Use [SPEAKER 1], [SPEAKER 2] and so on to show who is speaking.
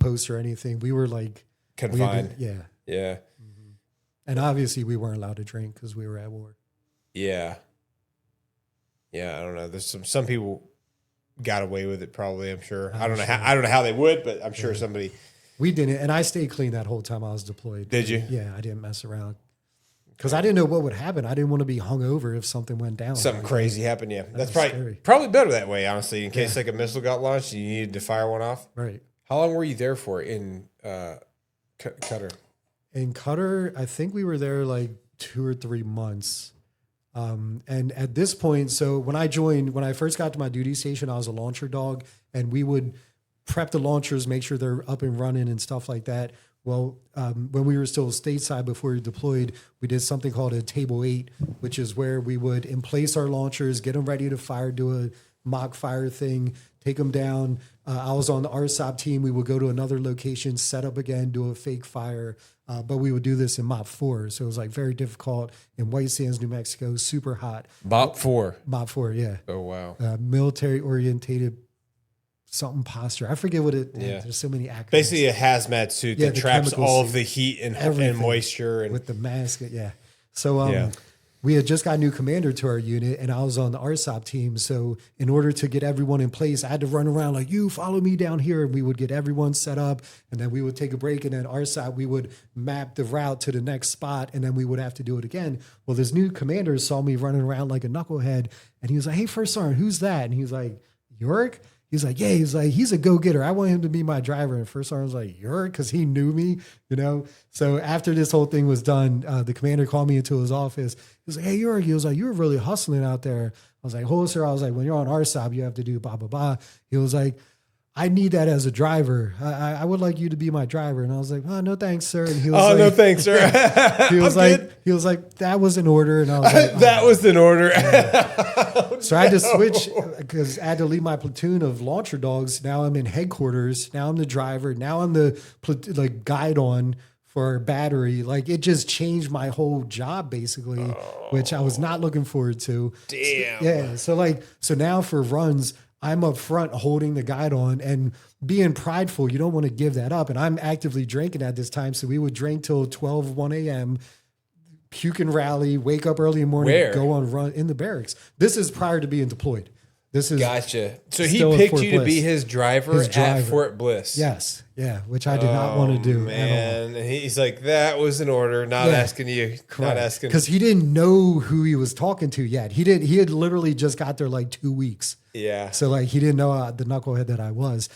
[SPEAKER 1] posts or anything. We were like
[SPEAKER 2] confined.
[SPEAKER 1] Yeah.
[SPEAKER 2] Mm-hmm.
[SPEAKER 1] And obviously we weren't allowed to drink because we were at war.
[SPEAKER 2] Yeah. Yeah, I don't know. There's some people got away with it probably, I'm sure. I don't know how they would, but I'm sure somebody.
[SPEAKER 1] We didn't, and I stayed clean that whole time I was deployed.
[SPEAKER 2] Did you?
[SPEAKER 1] Yeah, I didn't mess around. Because I didn't know what would happen. I didn't want to be hungover if something went down.
[SPEAKER 2] Something crazy happened, yeah. That's
[SPEAKER 1] scary.
[SPEAKER 2] probably better that way, honestly, in case like a missile got launched and you needed to fire one off.
[SPEAKER 1] Right.
[SPEAKER 2] How long were you there for in Qatar?
[SPEAKER 1] In Qatar, I think we were there like 2 or 3 months. And at this point, so when I first got to my duty station, I was a launcher dog, and we would prep the launchers, make sure they're up and running and stuff like that. Well, when we were still stateside before we deployed, we did something called a table 8, which is where we would emplace our launchers, get them ready to fire, do a mock fire thing, take them down. I was on the RSOP team. We would go to another location, set up again, do a fake fire. But we would do this in MOP 4. So it was like very difficult in White Sands, New Mexico, super hot.
[SPEAKER 2] MOP 4.
[SPEAKER 1] MOP 4, yeah.
[SPEAKER 2] Oh, wow.
[SPEAKER 1] Military orientated something posture. I forget what it.
[SPEAKER 2] Yeah.
[SPEAKER 1] There's so many acronyms.
[SPEAKER 2] Basically a hazmat suit that traps all of the heat and moisture. And
[SPEAKER 1] with the mask, yeah. So we had just got a new commander to our unit, and I was on the RSOP team. So in order to get everyone in place, I had to run around like, you follow me down here. And we would get everyone set up, and then we would take a break. And then RSOP, we would map the route to the next spot, and then we would have to do it again. Well, this new commander saw me running around like a knucklehead, and he was like, hey, First Sergeant, who's that? And he was like, Yorick? He's like, yeah, he's a go-getter. I want him to be my driver. And First Sergeant was like, Yorick? Because he knew me, you know? So after this whole thing was done, the commander called me into his office. He was like, hey, Yorick. He was like, you were really hustling out there. I was like, hold, sir. I was like, when you're on RSOP, you have to do blah, blah, blah. He was like, I need that as a driver. I would like you to be my driver. And I was like, oh, no, thanks, sir. And he was like,
[SPEAKER 2] no, thanks, sir.
[SPEAKER 1] he was like, that was an order. And I was like,
[SPEAKER 2] that was an order.
[SPEAKER 1] So I had to switch because I had to leave my platoon of launcher dogs. Now I'm in headquarters. Now I'm the driver. Now I'm the guide on for battery. Like it just changed my whole job basically, which I was not looking forward to.
[SPEAKER 2] Damn.
[SPEAKER 1] So now for runs, I'm up front holding the guide on and being prideful. You don't want to give that up. And I'm actively drinking at this time. So we would drink till 12, 1 a.m., puke and rally, wake up early in the morning, go on run in the barracks. This is prior to being deployed. This is
[SPEAKER 2] gotcha. So he picked you to be his driver at Fort Bliss.
[SPEAKER 1] Yes. Yeah. Which I did not want to do.
[SPEAKER 2] Man. And he's like, that was an order, not asking you. Correct. Not asking.
[SPEAKER 1] Because he didn't know who he was talking to yet. He had literally just got there like 2 weeks.
[SPEAKER 2] Yeah.
[SPEAKER 1] So like he didn't know the knucklehead that I was.